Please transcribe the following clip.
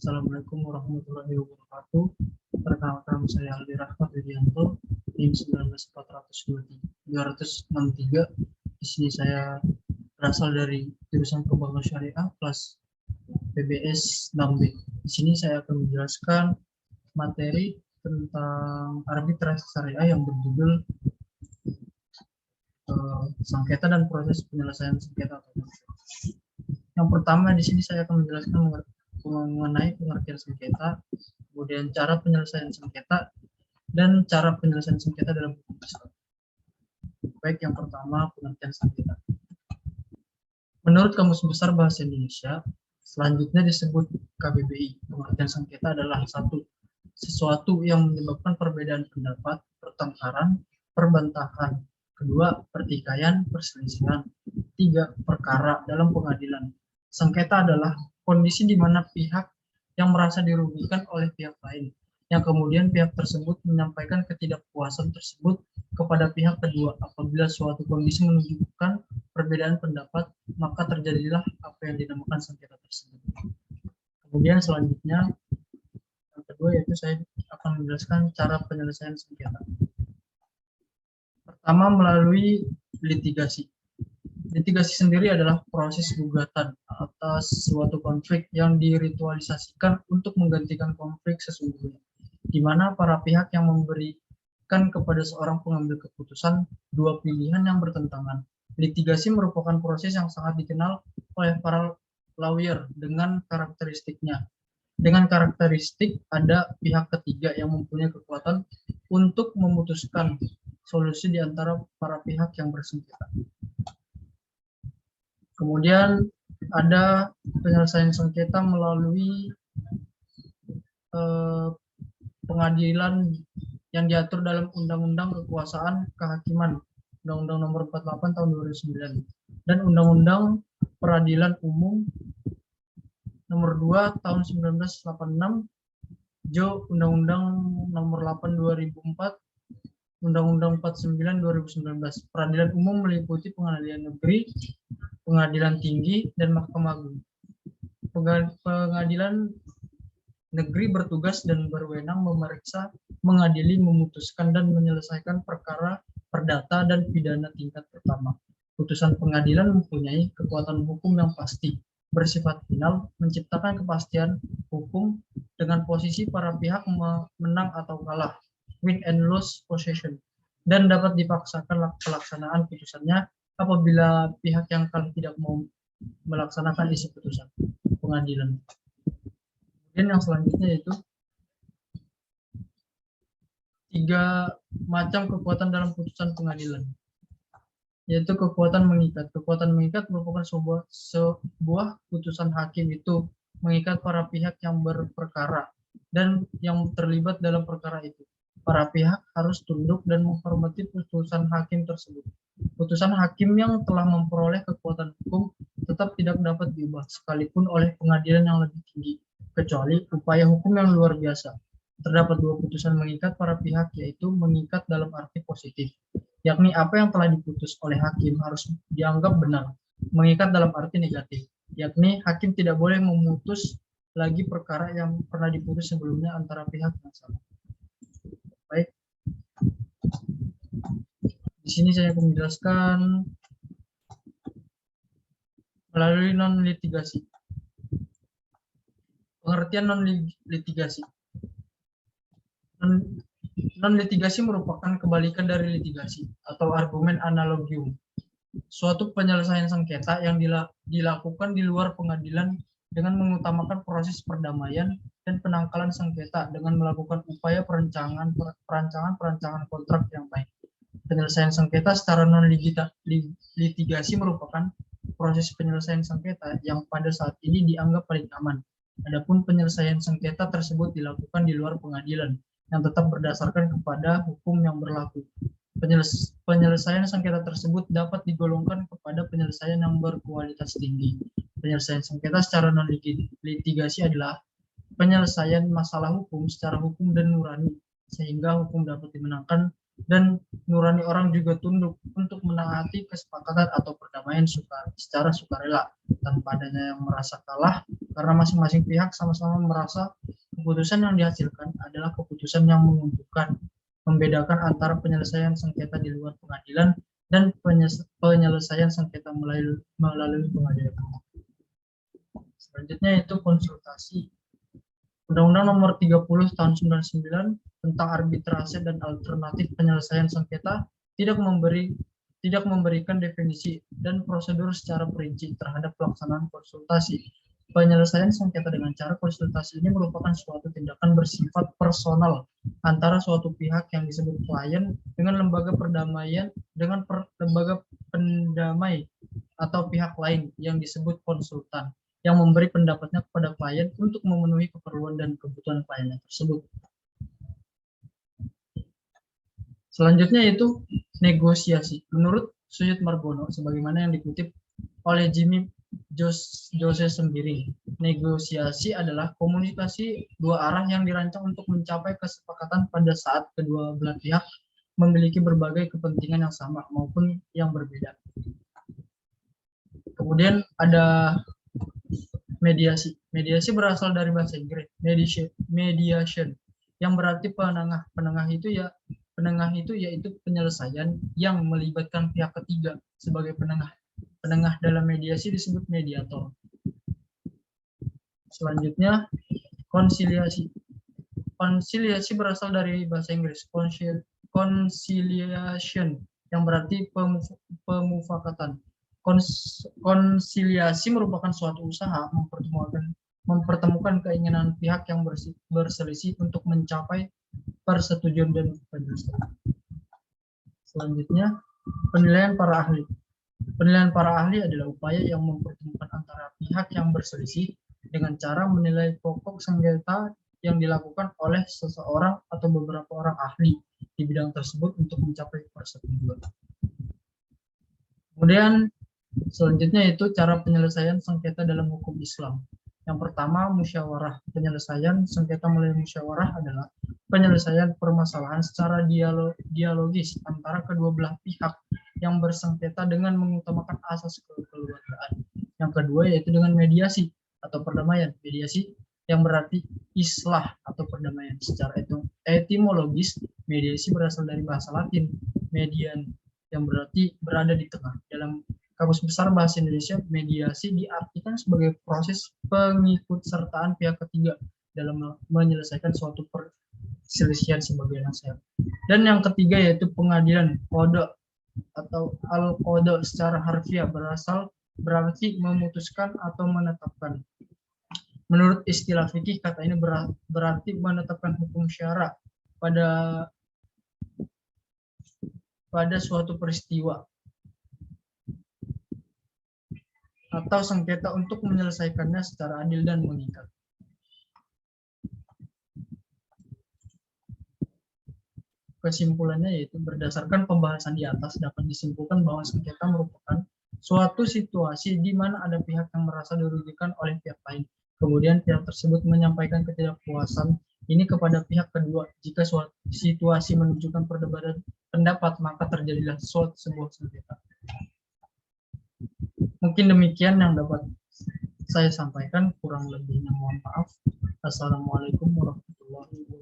Assalamualaikum warahmatullahi wabarakatuh. Perkenalkan, saya Aldi Rahmat Widianto, NIM 19463. Di sini saya berasal dari jurusan Perbankan Syariah kelas PBS 6B. Di sini saya akan menjelaskan materi tentang arbitrase syariah yang berjudul sengketa dan proses penyelesaian sengketa. Yang pertama di sini saya akan menjelaskan mengenai pengertian sengketa, kemudian cara penyelesaian sengketa, dan cara penyelesaian sengketa dalam hukum Islam. Baik, yang pertama pengertian sengketa. Menurut Kamus Besar Bahasa Indonesia, selanjutnya disebut KBBI. Pengertian sengketa adalah satu, sesuatu yang menyebabkan perbedaan pendapat, pertengkaran, perbantahan. Kedua, pertikaian, perselisihan. Tiga, perkara dalam pengadilan. Sengketa adalah kondisi di mana pihak yang merasa dirugikan oleh pihak lain, yang kemudian pihak tersebut menyampaikan ketidakpuasan tersebut kepada pihak kedua. Apabila suatu kondisi menunjukkan perbedaan pendapat, maka terjadilah apa yang dinamakan sengketa tersebut. Kemudian selanjutnya, yang kedua yaitu saya akan menjelaskan cara penyelesaian sengketa. Pertama, melalui litigasi. Litigasi sendiri adalah proses gugatan atas suatu konflik yang diritualisasikan untuk menggantikan konflik sesungguhnya, di mana para pihak yang memberikan kepada seorang pengambil keputusan dua pilihan yang bertentangan. Litigasi merupakan proses yang sangat dikenal oleh para lawyer dengan karakteristiknya. Dengan karakteristik ada pihak ketiga yang mempunyai kekuatan untuk memutuskan solusi di antara para pihak yang bersengketa. Kemudian ada penyelesaian sengketa melalui pengadilan yang diatur dalam Undang-Undang Kekuasaan Kehakiman, Undang-Undang Nomor 48 Tahun 2009, dan Undang-Undang Peradilan Umum Nomor 2 Tahun 1986, Jo Undang-Undang Nomor 8 2004, Undang-Undang 49 2019. Peradilan umum meliputi pengadilan negeri, pengadilan tinggi, dan Mahkamah Agung. Pengadilan negeri bertugas dan berwenang memeriksa, mengadili, memutuskan, dan menyelesaikan perkara perdata dan pidana tingkat pertama. Putusan pengadilan mempunyai kekuatan hukum yang pasti, bersifat final, menciptakan kepastian hukum dengan posisi para pihak menang atau kalah, win and lose position, dan dapat dipaksakan pelaksanaan putusannya apabila pihak yang kalah tidak mau melaksanakan isi putusan pengadilan. Kemudian yang selanjutnya yaitu tiga macam kekuatan dalam putusan pengadilan, yaitu kekuatan mengikat. Kekuatan mengikat merupakan sebuah putusan hakim itu mengikat para pihak yang berperkara dan yang terlibat dalam perkara itu. Para pihak harus tunduk dan menghormati putusan hakim tersebut. Putusan hakim yang telah memperoleh kekuatan hukum tetap tidak dapat diubah sekalipun oleh pengadilan yang lebih tinggi, kecuali upaya hukum yang luar biasa. Terdapat dua putusan mengikat para pihak, yaitu mengikat dalam arti positif, yakni apa yang telah diputus oleh hakim harus dianggap benar. Mengikat dalam arti negatif, yakni hakim tidak boleh memutus lagi perkara yang pernah diputus sebelumnya antara pihak yang sama. Baik, di sini saya akan menjelaskan melalui non-litigasi. Pengertian non-litigasi. Non-litigasi merupakan kebalikan dari litigasi atau argumen analogium. Suatu penyelesaian sengketa yang dilakukan di luar pengadilan dengan mengutamakan proses perdamaian dan penangkalan sengketa dengan melakukan upaya perancangan kontrak yang baik. Penyelesaian sengketa secara non-litigasi merupakan proses penyelesaian sengketa yang pada saat ini dianggap paling aman. Adapun penyelesaian sengketa tersebut dilakukan di luar pengadilan yang tetap berdasarkan kepada hukum yang berlaku. Penyelesaian sengketa tersebut dapat digolongkan kepada penyelesaian yang berkualitas tinggi. Penyelesaian sengketa secara non-litigasi adalah penyelesaian masalah hukum secara hukum dan nurani, sehingga hukum dapat dimenangkan dan nurani orang juga tunduk untuk menaati kesepakatan atau perdamaian secara sukarela tanpa adanya yang merasa kalah karena masing-masing pihak sama-sama merasa keputusan yang dihasilkan adalah keputusan yang menguntungkan, membedakan antara penyelesaian sengketa di luar pengadilan dan penyelesaian sengketa melalui pengadilan. Selanjutnya itu konsultasi. Undang-Undang Nomor 30 Tahun 99 tentang arbitrase dan alternatif penyelesaian sengketa tidak memberikan definisi dan prosedur secara perinci terhadap pelaksanaan konsultasi. Penyelesaian sengketa dengan cara konsultasi ini merupakan suatu tindakan bersifat personal antara suatu pihak yang disebut klien dengan lembaga perdamaian lembaga pendamai atau pihak lain yang disebut konsultan yang memberi pendapatnya kepada klien untuk memenuhi keperluan dan kebutuhan kliennya tersebut. Selanjutnya itu negosiasi. Menurut Suyut Margono, sebagaimana yang dikutip oleh Jimmy Jose sendiri, negosiasi adalah komunikasi dua arah yang dirancang untuk mencapai kesepakatan pada saat kedua belah pihak memiliki berbagai kepentingan yang sama maupun yang berbeda. Kemudian ada mediasi. Mediasi berasal dari bahasa Inggris, mediation, yang berarti penengah. Penengah itu yaitu penyelesaian yang melibatkan pihak ketiga sebagai penengah. Penengah dalam mediasi disebut mediator. Selanjutnya, konsiliasi. Konsiliasi berasal dari bahasa Inggris, conciliation, yang berarti pemufakatan. Konsiliasi merupakan suatu usaha mempertemukan keinginan pihak yang berselisih untuk mencapai persetujuan dan penyelesaian. Selanjutnya, penilaian para ahli. Penilaian para ahli adalah upaya yang mempertemukan antara pihak yang berselisih dengan cara menilai pokok sengketa yang dilakukan oleh seseorang atau beberapa orang ahli di bidang tersebut untuk mencapai persetujuan. Kemudian selanjutnya itu cara penyelesaian sengketa dalam hukum Islam. Yang pertama, musyawarah. Penyelesaian sengketa melalui musyawarah adalah penyelesaian permasalahan secara dialogis antara kedua belah pihak yang bersengketa dengan mengutamakan asas kekeluargaan. Yang kedua yaitu dengan mediasi atau perdamaian. Mediasi yang berarti islah atau perdamaian. Secara etimologis, mediasi berasal dari bahasa Latin, median, yang berarti berada di tengah. Dalam Kamus Besar Bahasa Indonesia, mediasi diartikan sebagai proses pengikutsertaan pihak ketiga dalam menyelesaikan suatu perselisihan sebagai nasihat. Dan yang ketiga yaitu pengadilan, kode atau al-qada secara harfiah berarti memutuskan atau menetapkan. Menurut istilah fikih, kata ini berarti menetapkan hukum syara pada suatu peristiwa atau sengketa untuk menyelesaikannya secara adil dan mengikat. Kesimpulannya yaitu berdasarkan pembahasan di atas dapat disimpulkan bahwa sengketa merupakan suatu situasi di mana ada pihak yang merasa dirugikan oleh pihak lain. Kemudian pihak tersebut menyampaikan ketidakpuasan ini kepada pihak kedua. Jika suatu situasi menunjukkan perdebatan pendapat, maka terjadilah sebuah sengketa. Mungkin demikian yang dapat saya sampaikan, kurang lebihnya mohon maaf. Assalamualaikum warahmatullahi wabarakatuh.